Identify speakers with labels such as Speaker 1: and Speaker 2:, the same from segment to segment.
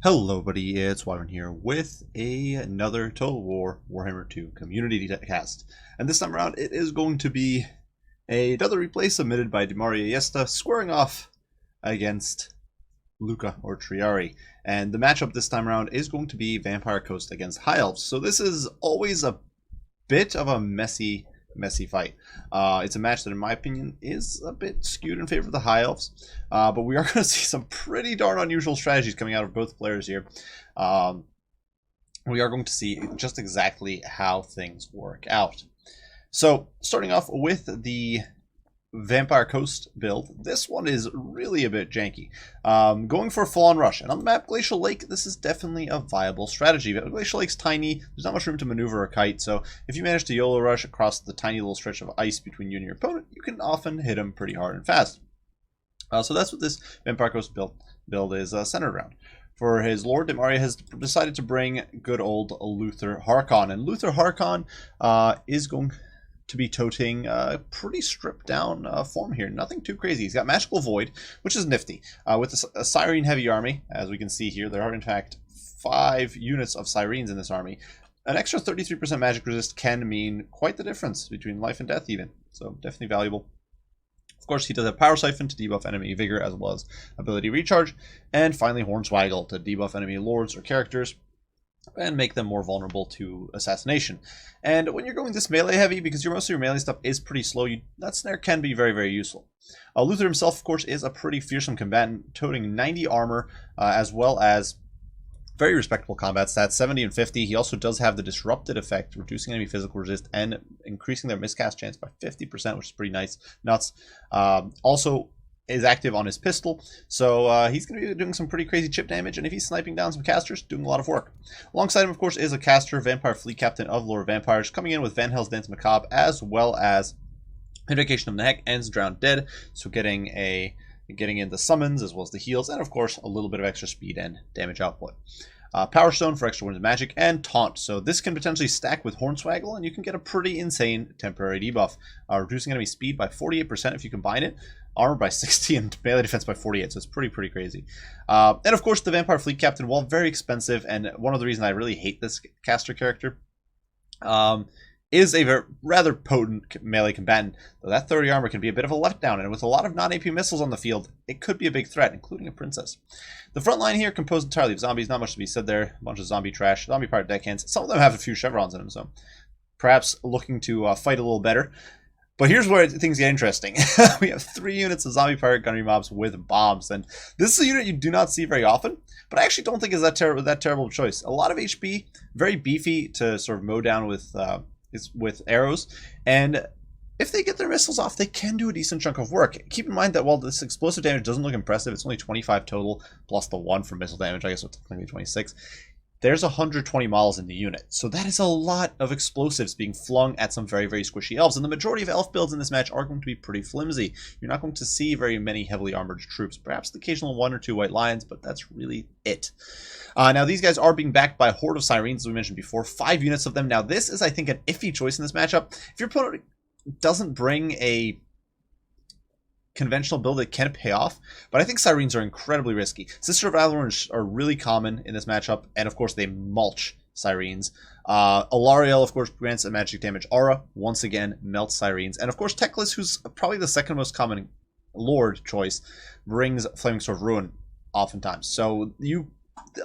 Speaker 1: Hello buddy, it's Wyvern here with another Total War Warhammer 2 community cast. And this time around it is going to be another replay submitted by Dimaria Yesta squaring off against Luca or Triari. And the matchup this time around is going to be Vampire Coast against High Elves. So this is always a bit of a messy fight. It's a match that, in my opinion, is a bit skewed in favor of the High Elves, but we are going to see some pretty darn unusual strategies coming out of both players here. We are going to see just exactly how things work out. So, starting off with the Vampire Coast build, this one is really a bit janky. Going for a full-on rush, and on the map Glacial Lake, this is definitely a viable strategy. But Glacial Lake's tiny, there's not much room to maneuver a kite, so if you manage to YOLO rush across the tiny little stretch of ice between you and your opponent, you can often hit him pretty hard and fast. So that's what this Vampire Coast build is centered around. For his lord, Dimaria has decided to bring good old Luther Harkon, and Luther Harkon is going to be toting a pretty stripped down form here. Nothing too crazy. He's got Magical Void, which is nifty. With a Cyrene heavy army, as we can see here, there are in fact 5 units of Cyrenes in this army. An extra 33% magic resist can mean quite the difference between life and death even. So definitely valuable. Of course, he does have Power Siphon to debuff enemy vigor as well as ability recharge. And finally, Hornswaggle to debuff enemy lords or characters and make them more vulnerable to assassination. And when you're going this melee heavy, because most of your melee stuff is pretty slow, that snare can be very, very useful. Luther himself, of course, is a pretty fearsome combatant, toting 90 armor, as well as very respectable combat stats, 70 and 50. He also does have the disrupted effect, reducing enemy physical resist and increasing their miscast chance by 50%, which is pretty nice. Nuts. Also is active on his pistol, so he's going to be doing some pretty crazy chip damage, and if he's sniping down some casters, doing a lot of work. Alongside him, of course, is a caster, Vampire Fleet Captain of Lore of Vampires, coming in with Van Hell's Dance Macabre, as well as Invocation of the Heck and Drowned Dead, so getting in the summons as well as the heals, and of course a little bit of extra speed and damage output. Power Stone for extra wounds magic, and Taunt. So this can potentially stack with Hornswaggle, and you can get a pretty insane temporary debuff, reducing enemy speed by 48% if you combine it, armor by 60, and melee defense by 48. So it's pretty crazy. And of course, the Vampire Fleet Captain, while very expensive, and one of the reasons I really hate this caster character, is a rather potent melee combatant, though that 30 armor can be a bit of a letdown, and with a lot of non-AP missiles on the field, it could be a big threat, including a princess. The front line here, composed entirely of zombies, not much to be said there, a bunch of zombie trash, zombie pirate deckhands. Some of them have a few chevrons in them, so perhaps looking to fight a little better. But here's where things get interesting. We have 3 units of zombie pirate gunnery mobs with bombs, and this is a unit you do not see very often, but I actually don't think is that terrible choice. A lot of HP, very beefy to sort of mow down with arrows, and if they get their missiles off, they can do a decent chunk of work. Keep in mind that while this explosive damage doesn't look impressive, it's only 25 total, plus the 1 for missile damage, I guess it's technically 26. There's 120 models in the unit, so that is a lot of explosives being flung at some very squishy elves, and the majority of elf builds in this match are going to be pretty flimsy. You're not going to see very many heavily armored troops, perhaps the occasional 1 or 2 white lions, but that's really it. Now these guys are being backed by a horde of Cyrenes, as we mentioned before, 5 units of them. Now this is, I think, an iffy choice in this matchup. If your opponent doesn't bring a conventional build, it can pay off, but I think Cyrenes are incredibly risky. Sister of Alarun are really common in this matchup, and of course they mulch Cyrenes. Alariel, of course, grants a magic damage aura, once again melts Cyrenes, and of course Teclis, who's probably the second most common lord choice, brings Flaming Sword of Ruin oftentimes. So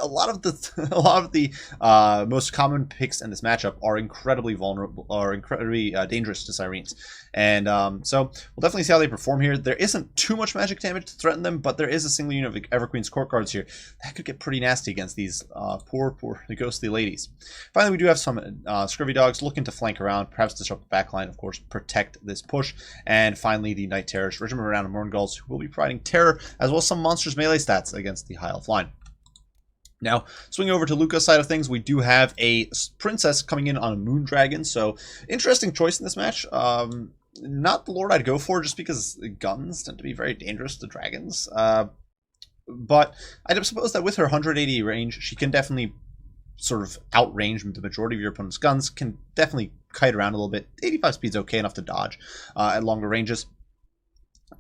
Speaker 1: a lot of the most common picks in this matchup are incredibly vulnerable, or incredibly dangerous to Cyrenes, and so we'll definitely see how they perform here. There isn't too much magic damage to threaten them, but there is a single unit of Everqueen's Court Guards here that could get pretty nasty against these poor ghostly ladies. Finally, we do have some Scurvy Dogs looking to flank around, perhaps disrupt the backline, of course, protect this push, and finally the Night Terrors, Regiment of Renowned Morngulls, who will be providing terror as well as some monstrous melee stats against the High Elf line. Now, swinging over to Luca's side of things, we do have a princess coming in on a moon dragon, so interesting choice in this match. Not the lord I'd go for, just because guns tend to be very dangerous to dragons. But I'd suppose that with her 180 range, she can definitely sort of outrange the majority of your opponent's guns, can definitely kite around a little bit. 85 speed's okay enough to dodge at longer ranges.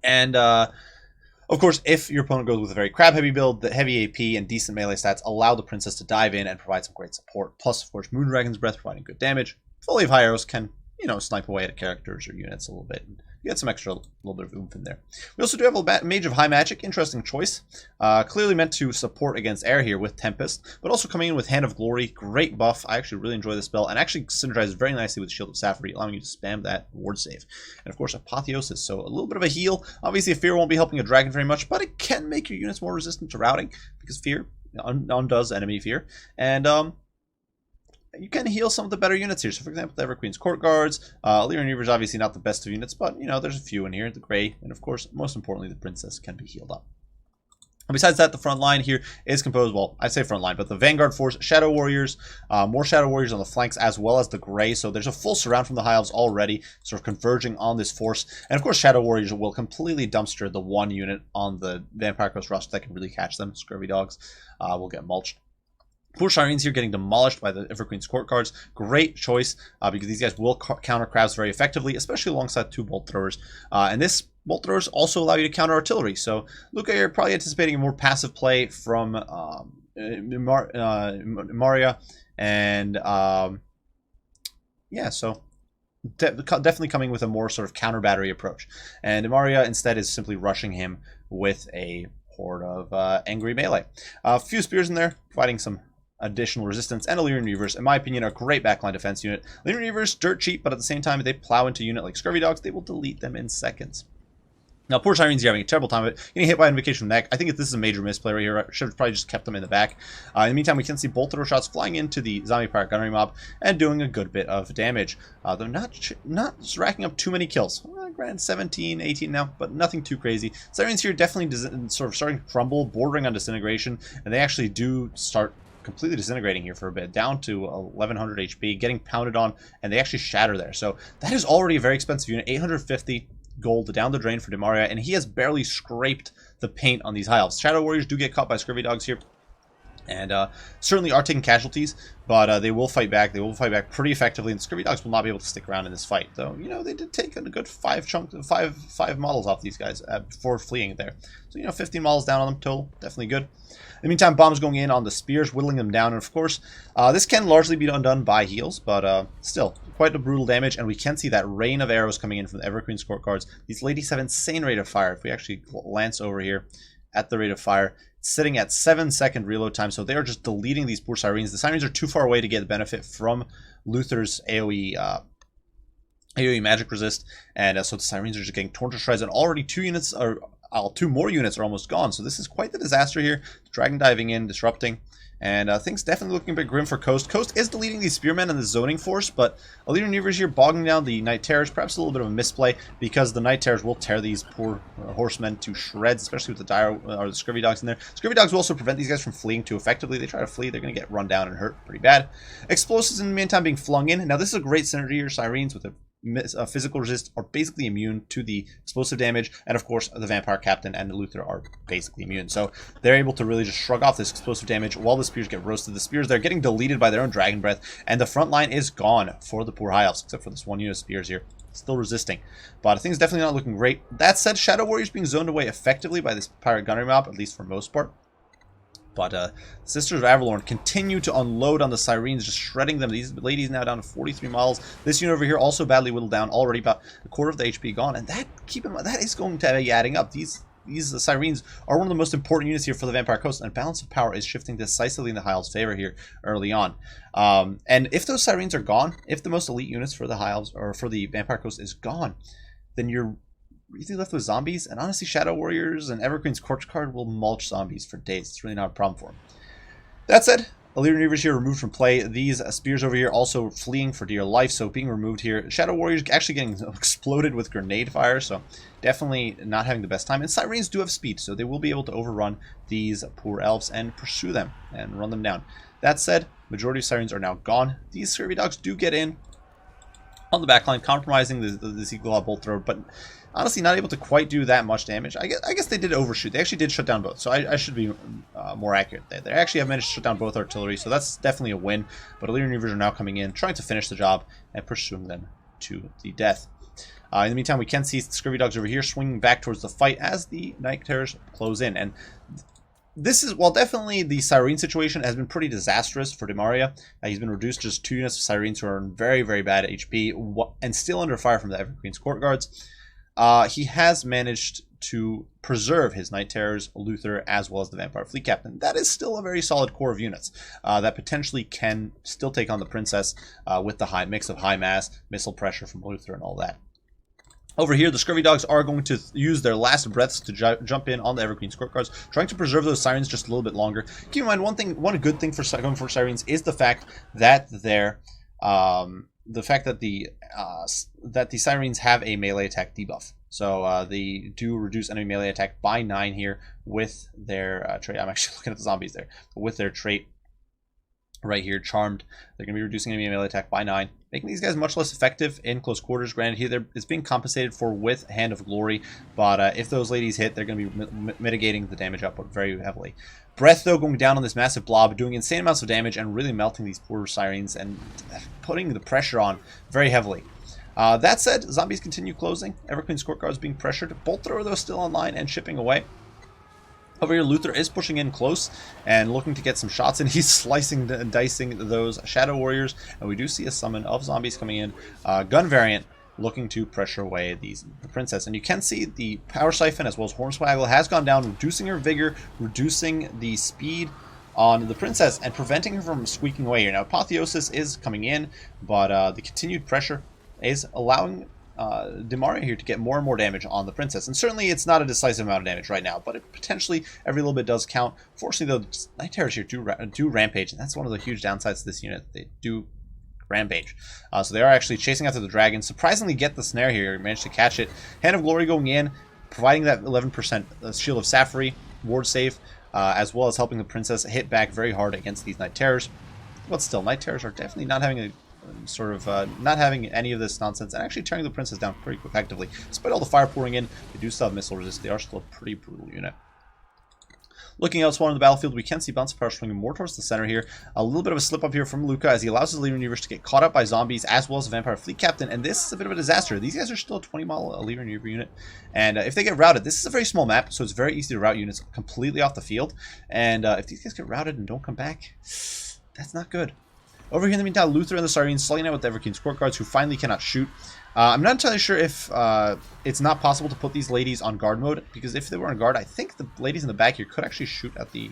Speaker 1: And Of course, if your opponent goes with a very crab-heavy build, the heavy AP and decent melee stats allow the princess to dive in and provide some great support. Plus, of course, Moondragon's Breath providing good damage. Fully of high arrows can, snipe away at characters or units a little bit. And you get some extra little bit of oomph in there. We also do have a Mage of High Magic. Interesting choice. Clearly meant to support against air here with Tempest, but also coming in with Hand of Glory. Great buff. I actually really enjoy this spell, and actually synergizes very nicely with Shield of Sapphire, allowing you to spam that ward save. And of course, Apotheosis, so a little bit of a heal. Obviously, Fear won't be helping a dragon very much, but it can make your units more resistant to routing, because Fear undoes enemy Fear. And you can heal some of the better units here. So, for example, the Everqueen's Court Guards. Illyrian Reaver is obviously not the best of units, but, there's a few in here. The Grey, and of course, most importantly, the Princess can be healed up. And besides that, the front line here is composed, well, I say front line, but the Vanguard Force, Shadow Warriors, more Shadow Warriors on the flanks, as well as the Grey. So there's a full surround from the High Elves already, sort of converging on this force. And of course, Shadow Warriors will completely dumpster the one unit on the Vampire Coast roster that can really catch them. Scurvy Dogs will get mulched. Poor Sirens here getting demolished by the Everqueen's Court Guards. Great choice, because these guys will counter crabs very effectively, especially alongside two bolt throwers. And this bolt throwers also allow you to counter artillery. So, Luca, you're probably anticipating a more passive play from Dimaria. And, yeah, so definitely coming with a more sort of counter battery approach. And Dimaria instead is simply rushing him with a horde of angry melee. A few spears in there, providing some additional resistance, and Illyrian Reavers, in my opinion, are a great backline defense unit. Illyrian Reavers, dirt cheap, but at the same time, if they plow into a unit like Scurvy Dogs, they will delete them in seconds. Now, poor Sirens are having a terrible time of it. Getting hit by Invocation from the neck. I think this is a major misplay right here. I should have probably just kept them in the back. In the meantime, we can see bolt thrower shots flying into the zombie pirate gunnery mob and doing a good bit of damage. They're not racking up too many kills. Granted, 17, 18 now, but nothing too crazy. Sirens here definitely sort of starting to crumble, bordering on disintegration, and they actually do start completely disintegrating here for a bit, down to 1100 HP, getting pounded on, and they actually shatter there. So that is already a very expensive unit, 850 gold down the drain for Dimaria, and he has barely scraped the paint on these High Elves. Shadow Warriors do get caught by Scurvy Dogs here, and certainly are taking casualties, but they will fight back. They will fight back pretty effectively, and Scurvy Dogs will not be able to stick around in this fight. Though, they did take a good five models off these guys before fleeing there. So, 15 models down on them total. Definitely good. In the meantime, bombs going in on the spears, whittling them down. And, of course, this can largely be undone by heals, but still, quite a brutal damage. And we can see that rain of arrows coming in from the Everqueen's Court Guards. These ladies have insane rate of fire. If we actually glance over here at the rate of fire, it's sitting at 7-second reload time. So they are just deleting these poor Sirens. The Sirens are too far away to get the benefit from Luther's AoE magic resist. And so the Sirens are just getting torn to shreds. And already two more units are almost gone. So this is quite the disaster here. Dragon diving in, disrupting. And things definitely looking a bit grim for Coast. Coast is deleting these Spearmen and the Zoning Force, but Illyrian Reavers here bogging down the Knight Terrors. Perhaps a little bit of a misplay, because the Knight Terrors will tear these poor horsemen to shreds, especially with the dire or the Scurvy Dogs in there. Scurvy Dogs will also prevent these guys from fleeing too effectively. They try to flee, they're going to get run down and hurt pretty bad. Explosives in the meantime being flung in. Now this is a great synergy here. Sirens with a physical resist are basically immune to the explosive damage, and of course the Vampire Captain and the Luther are basically immune, so they're able to really just shrug off this explosive damage while the spears get roasted. The spears, they're getting deleted by their own Dragon Breath, and the front line is gone for the poor High Elves, except for this one unit of spears here, still resisting, but things definitely not looking great. That said, Shadow Warriors being zoned away effectively by this pirate gunnery mob, at least for most part. But Sisters of Avalorn continue to unload on the Sirens, just shredding them. These ladies now down to 43 models. This unit over here also badly whittled down, already about a quarter of the HP gone. And that, keep in mind, that is going to be adding up. These Sirens are one of the most important units here for the Vampire Coast, and balance of power is shifting decisively in the High Elves' favor here early on. And if those Sirens are gone, if the most elite units for the High Elves or for the Vampire Coast is gone, then you're really left with zombies, and honestly Shadow Warriors and Everqueen's Court Guard will mulch zombies for days. It's really not a problem for them. That said, Illyrian Reavers here removed from play. These spears over here also fleeing for dear life, so being removed here. Shadow Warriors actually getting exploded with grenade fire, so definitely not having the best time. And Sirens do have speed, so they will be able to overrun these poor elves and pursue them and run them down. That said, majority of Sirens are now gone. These Scurvy Dogs do get in on the backline, compromising the Sequel Bolt Thrower, but honestly not able to quite do that much damage. I guess they did overshoot. They actually did shut down both, so I should be more accurate there. They actually have managed to shut down both artillery, so that's definitely a win. But Illyrian Reavers are now coming in, trying to finish the job and pursuing them to the death. In the meantime, we can see the Scurvy Dogs over here swinging back towards the fight as the Night Terrors close in. And this is, while definitely the Cyrene situation has been pretty disastrous for Dimaria. He's been reduced to just 2 units of Cyrenes who are in very, very bad HP and still under fire from the Everqueen's Court Guards. He has managed to preserve his Night Terrors, Luther, as well as the Vampire Fleet Captain. That is still a very solid core of units that potentially can still take on the Princess with the high mix of high mass, missile pressure from Luther, and all that. Over here, the Scurvy Dogs are going to use their last breaths to jump in on the Everqueen's Court Guards, trying to preserve those Sirens just a little bit longer. Keep in mind, one good thing for going for Sirens is the fact that the Sirens have a melee attack debuff. So they do reduce enemy melee attack by 9 here with their trait. I'm actually looking at the zombies there. But with their trait right here, Charmed, they're going to be reducing enemy melee attack by 9, making these guys much less effective in close quarters. Granted, here it's being compensated for with Hand of Glory, but if those ladies hit, they're going to be mitigating the damage output very heavily. Breath, though, going down on this massive blob, doing insane amounts of damage and really melting these poor Sirens and putting the pressure on very heavily. That said, zombies continue closing. Everqueen's Court Guards being pressured. Bolt Thrower, though, still online and chipping away. Over here, Luther is pushing in close and looking to get some shots in. He's slicing and dicing those Shadow Warriors. And we do see a summon of zombies coming in. Gun variant looking to pressure away the Princess. And you can see the Power Siphon as well as Hornswaggle has gone down, reducing her vigor, reducing the speed on the Princess, and preventing her from squeaking away here. Now, Apotheosis is coming in, but the continued pressure is allowing Dimaria here to get more and more damage on the Princess. And certainly it's not a decisive amount of damage right now, but it potentially every little bit does count. Fortunately, though, Night Terrors here do rampage, and that's one of the huge downsides to this unit. They do rampage. So they are actually chasing after the dragon. Surprisingly get the snare here, managed to catch it. Hand of Glory going in, providing that 11% Shield of Sapphire, ward save, as well as helping the Princess hit back very hard against these Night Terrors. But still, Night Terrors are definitely not having a not having any of this nonsense and actually tearing the Princess down pretty effectively. Despite all the fire pouring in, they do still have missile resist. They are still a pretty brutal unit. Looking elsewhere on the battlefield, we can see Bounce Power swinging more towards the center here. A little bit of a slip up here from Luca as he allows his Legion Reavers to get caught up by zombies as well as a Vampire Fleet Captain, and this is a bit of a disaster. These guys are still a 20-mile Legion Reaver unit, and if they get routed, this is a very small map, so it's very easy to route units completely off the field, and if these guys get routed and don't come back, that's not good. Over here in the meantime, Luther and the Sirens slugging out with the Everqueen's Court Guards, who finally cannot shoot. I'm not entirely sure if it's not possible to put these ladies on guard mode, because if they were on guard, I think the ladies in the back here could actually shoot at the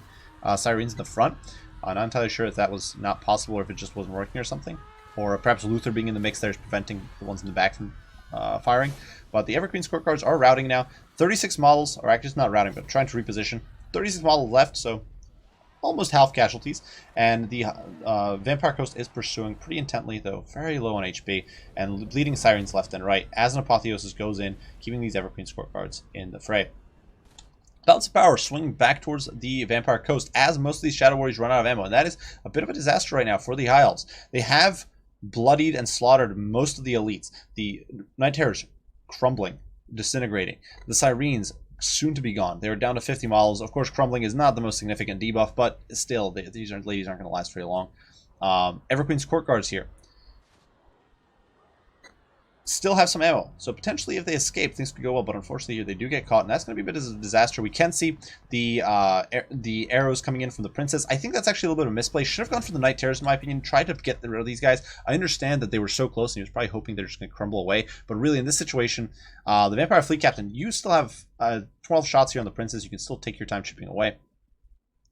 Speaker 1: Sirens in the front. I'm not entirely sure if that was not possible or if it just wasn't working or something. Or perhaps Luther being in the mix there is preventing the ones in the back from firing. But the Everqueen's Court Guards are routing now. 36 models, or actually not routing, but trying to reposition. 36 models left, so almost half casualties, and the Vampire Coast is pursuing pretty intently, though very low on HP, and bleeding Sirens left and right as an Apotheosis goes in, keeping these Everqueen's Court Guards in the fray. Balance of Power swinging back towards the Vampire Coast as most of these Shadow Warriors run out of ammo, and that is a bit of a disaster right now for the High Elves. They have bloodied and slaughtered most of the elites. The Night Terrors crumbling, disintegrating. The Sirens soon to be gone. They're down to 50 models. Of course, crumbling is not the most significant debuff, but still, these ladies aren't going to last very long. Everqueen's Court Guards here still have some ammo, so potentially if they escape, things could go well, but unfortunately here they do get caught, and that's going to be a bit of a disaster. We can see the arrows coming in from the Princess. I think that's actually a little bit of a misplay. Should have gone for the Night Terrors, in my opinion. Tried to get rid of these guys. I understand that they were so close, and he was probably hoping they're just going to crumble away, but really in this situation, the Vampire Fleet Captain, you still have 12 shots here on the Princess. You can still take your time chipping away.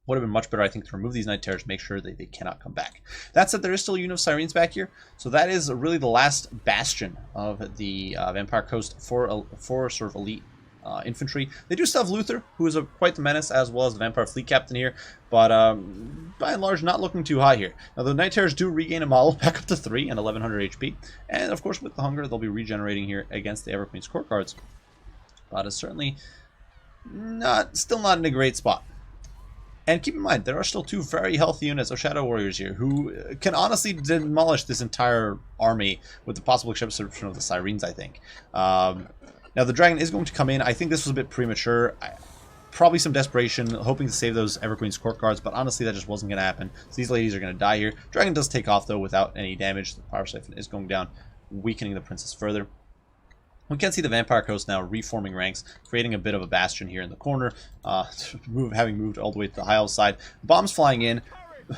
Speaker 1: Would have been much better, I think, to remove these Night Terrors, make sure that they cannot come back. That said, there is still a unit of Sirens back here, so that is really the last bastion of the Vampire Coast for sort of elite infantry. They do still have Luther, who is quite the menace, as well as the Vampire Fleet Captain here, but by and large, not looking too high here. Now, the Night Terrors do regain a model back up to 3 and 1100 HP, and of course, with the hunger, they'll be regenerating here against the Everqueen's Court Guards, but it's certainly still not in a great spot. And keep in mind, there are still 2 very healthy units of Shadow Warriors here who can honestly demolish this entire army with the possible exception of the Sirens, I think. Now, the Dragon is going to come in. I think this was a bit premature. Probably some desperation, hoping to save those Everqueen's Court Guards, but honestly, that just wasn't going to happen. So these ladies are going to die here. Dragon does take off, though, without any damage. The Power Siphon is going down, weakening the Princess further. We can see the Vampire Coast now reforming ranks, creating a bit of a bastion here in the corner, having moved all the way to the high elf side. Bombs flying in.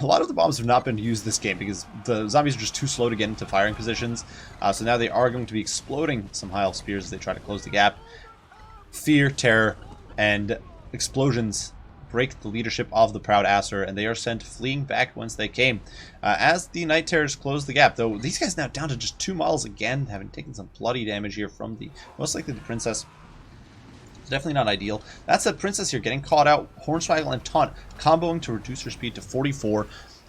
Speaker 1: A lot of the bombs have not been used this game because the zombies are just too slow to get into firing positions. So now they are going to be exploding some high elf spears as they try to close the gap. Fear, terror, and explosions break the leadership of the proud Asur, and they are sent fleeing back whence they came. As the Night Terrors close the gap, though, these guys now down to just 2 models again, having taken some bloody damage here from the, most likely the Princess. It's definitely not ideal. That said, Princess here getting caught out, Hornswaggle and Taunt comboing to reduce her speed to 44,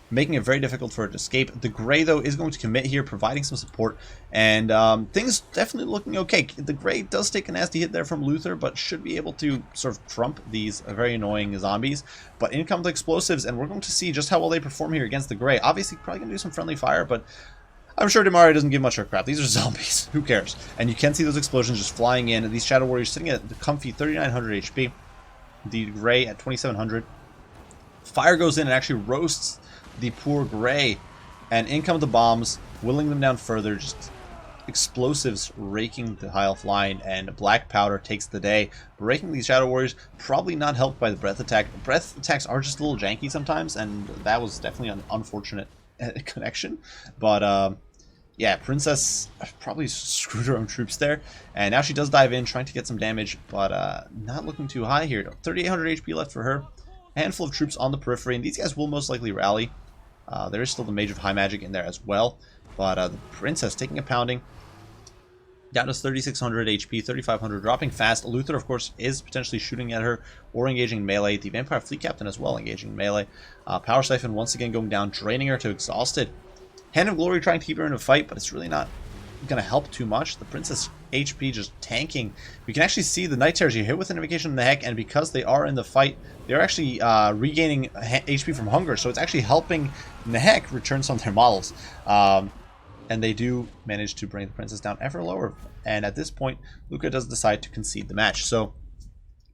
Speaker 1: making it very difficult for her to escape. The Grey, though, is going to commit here, providing some support, and things definitely looking okay. The Grey does take a nasty hit there from Luther, but should be able to sort of trump these very annoying zombies. But in come the explosives, and we're going to see just how well they perform here against the Grey. Obviously, probably going to do some friendly fire, but I'm sure Dimaria doesn't give much of a crap. These are zombies. Who cares? And you can see those explosions just flying in. These Shadow Warriors sitting at the comfy 3,900 HP. The Grey at 2,700. Fire goes in and actually roasts the poor Grey, and in come the bombs, whittling them down further, just explosives raking the high elf line, and black powder takes the day, breaking these Shadow Warriors, probably not helped by the breath attack. Breath attacks are just a little janky sometimes, and that was definitely an unfortunate connection, but yeah, Princess probably screwed her own troops there, and now she does dive in, trying to get some damage, but not looking too high here. 3,800 HP left for her, a handful of troops on the periphery, and these guys will most likely rally. There is still the Mage of High Magic in there as well, but the Princess taking a pounding, down to 3,600 HP, 3,500, dropping fast. Luther, of course, is potentially shooting at her or engaging melee. The Vampire Fleet Captain as well engaging melee. Power Siphon once again going down, draining her to exhausted. Hand of Glory trying to keep her in a fight, but it's really not going to help too much. The Princess HP just tanking. We can actually see the Night Terrors you hit with an invocation in the heck, and because they are in the fight, they're actually regaining HP from hunger, so it's actually helping Nehek return some of their models. And they do manage to bring the Princess down ever lower, and at this point, Luca does decide to concede the match. So,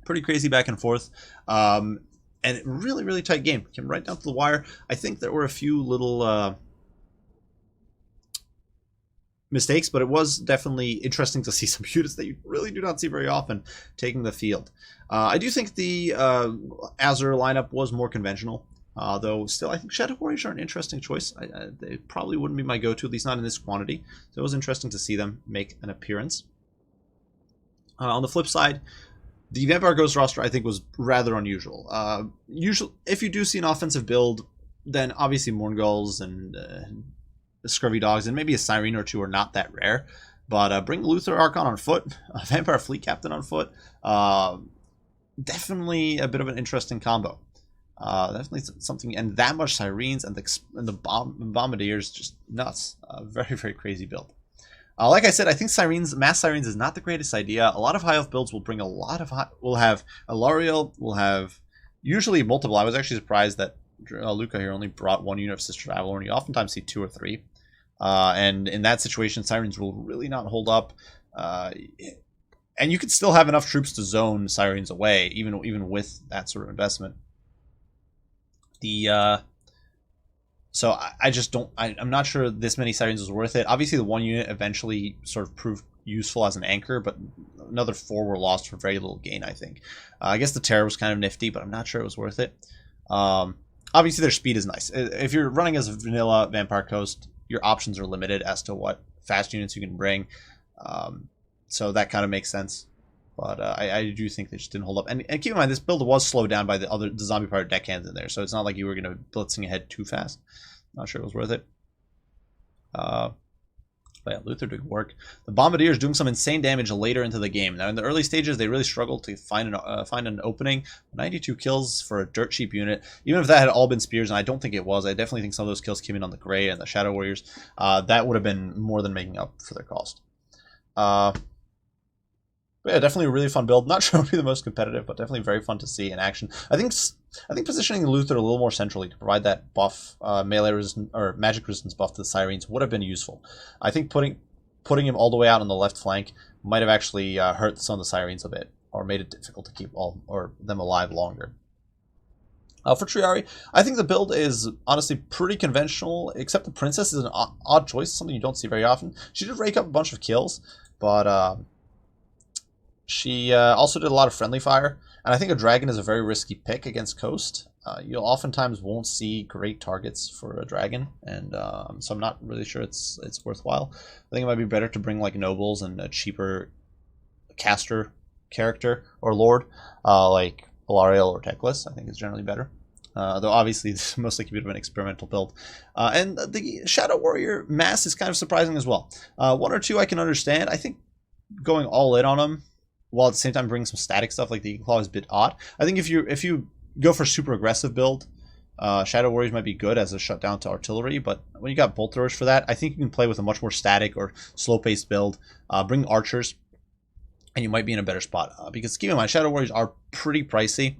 Speaker 1: pretty crazy back and forth, and really, really tight game. Came right down to the wire. I think there were a few little mistakes, but it was definitely interesting to see some units that you really do not see very often taking the field. I do think the Asur lineup was more conventional, though still I think Shadow Warriors are an interesting choice. They probably wouldn't be my go-to, at least not in this quantity, so it was interesting to see them make an appearance. On the flip side, the Vampire Ghost roster I think was rather unusual. If you do see an offensive build, then obviously Morngulls and Scurvy Dogs and maybe a Siren or two are not that rare, but bring Luther Archon on foot, a Vampire Fleet Captain on foot, definitely a bit of an interesting combo. Definitely something, and that much Sirens and the Bombardiers, just nuts. Very, very crazy build. Like I said, I think Mass Sirens is not the greatest idea. A lot of high elf builds will bring a lot of we'll have Alariel, we'll have usually multiple. I was actually surprised that Luca here only brought one unit of Sister Traveler, and you oftentimes see 2 or 3. And in that situation, Sirens will really not hold up. And you could still have enough troops to zone Sirens away, even with that sort of investment. So I just don't. I'm not sure this many Sirens was worth it. Obviously, the one unit eventually sort of proved useful as an anchor, but another 4 were lost for very little gain, I think. I guess the Terror was kind of nifty, but I'm not sure it was worth it. Obviously, their speed is nice. If you're running as a vanilla Vampire Coast, your options are limited as to what fast units you can bring. So that kind of makes sense. But I do think they just didn't hold up. And keep in mind, this build was slowed down by the zombie pirate deckhands in there. So it's not like you were going to blitzing ahead too fast. Not sure it was worth it. But yeah, Luther doing work. The Bombardiers doing some insane damage later into the game. Now, in the early stages, they really struggled to find an opening. 92 kills for a dirt cheap unit. Even if that had all been spears, and I don't think it was, I definitely think some of those kills came in on the Grey and the Shadow Warriors. That would have been more than making up for their cost. But yeah, definitely a really fun build. Not sure it would be the most competitive, but definitely very fun to see in action. I think positioning Luther a little more centrally to provide that buff, melee resistance or magic resistance buff to the Sirens would have been useful. I think putting him all the way out on the left flank might have actually hurt some of the Sirens a bit, or made it difficult to keep them alive longer. For Triari, I think the build is honestly pretty conventional, except the Princess is an odd choice, something you don't see very often. She did rake up a bunch of kills, but She also did a lot of friendly fire, and I think a dragon is a very risky pick against Coast. You'll oftentimes won't see great targets for a dragon, and so I'm not really sure it's worthwhile. I think it might be better to bring like nobles and a cheaper caster character or lord, like Alariel or Teclis. I think is generally better. Though obviously it's mostly a bit of an experimental build. And the Shadow Warrior mass is kind of surprising as well. One or two I can understand. I think going all in on them, while at the same time bringing some static stuff like the Eagle Claw is a bit odd. I think if you go for super aggressive build, Shadow Warriors might be good as a shutdown to artillery, but when you got bolt throwers for that, I think you can play with a much more static or slow-paced build. Bring archers, and you might be in a better spot. Because keep in mind, Shadow Warriors are pretty pricey.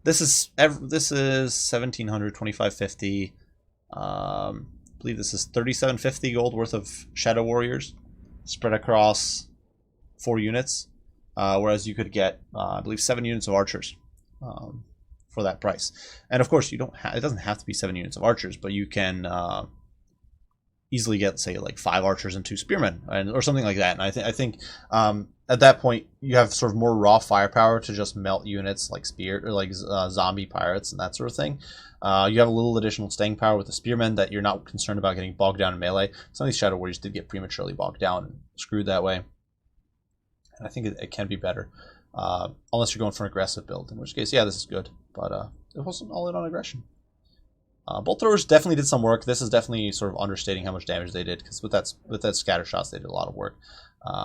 Speaker 1: This is 1,700, 2,550. I believe this is 3,750 gold worth of Shadow Warriors spread across 4 units. Whereas you could get, I believe, 7 units of archers for that price. And of course, you don't. It doesn't have to be 7 units of archers, but you can easily get, say, like 5 archers and 2 spearmen, or something like that. And I think at that point you have sort of more raw firepower to just melt units like spear or like zombie pirates and that sort of thing. You have a little additional staying power with the spearmen that you're not concerned about getting bogged down in melee. Some of these Shadow Warriors did get prematurely bogged down and screwed that way. And I think it can be better, unless you're going for an aggressive build, in which case, yeah, this is good. But it wasn't all in on aggression. Bolt throwers definitely did some work. This is definitely sort of understating how much damage they did, because with that scatter shots, they did a lot of work.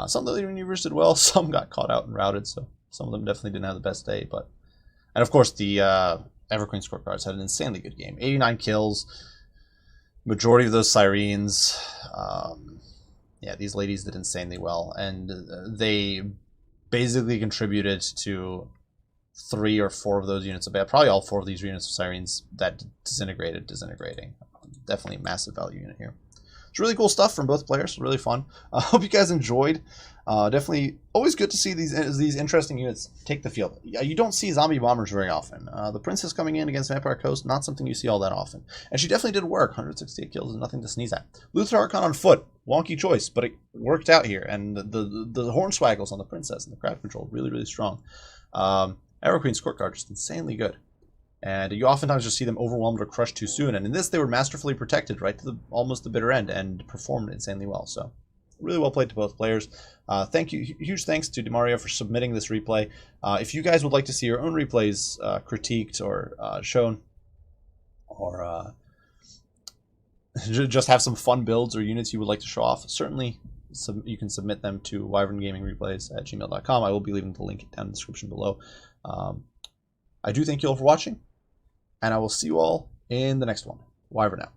Speaker 1: Some of the maneuvers did well. Some got caught out and routed, so some of them definitely didn't have the best day. And of course, the Everqueen scorecards had an insanely good game. 89 kills, majority of those Sirens. Yeah, these ladies did insanely well, and they basically contributed to 3 or 4 of those units of bad. Probably all 4 of these units of Sirens that disintegrating. Definitely a massive value unit here. It's really cool stuff from both players. Really fun. I hope you guys enjoyed. Definitely always good to see these interesting units take the field. You don't see zombie bombers very often. The Princess coming in against Vampire Coast, not something you see all that often. And she definitely did work. 168 kills is nothing to sneeze at. Luther Archon on foot. Wonky choice, but it worked out here. And the Hornswaggles on the Princess and the crowd control, really, really strong. Everqueen scorecard, just insanely good. And you oftentimes just see them overwhelmed or crushed too soon. And in this, they were masterfully protected right to almost the bitter end and performed insanely well. So really well played to both players. Thank you. Huge thanks to Dimaria for submitting this replay. If you guys would like to see your own replays critiqued or shown, or just have some fun builds or units you would like to show off, certainly you can submit them to wyverngamingreplays@gmail.com. I will be leaving the link down in the description below. I do thank you all for watching, and I will see you all in the next one. Wyvern out.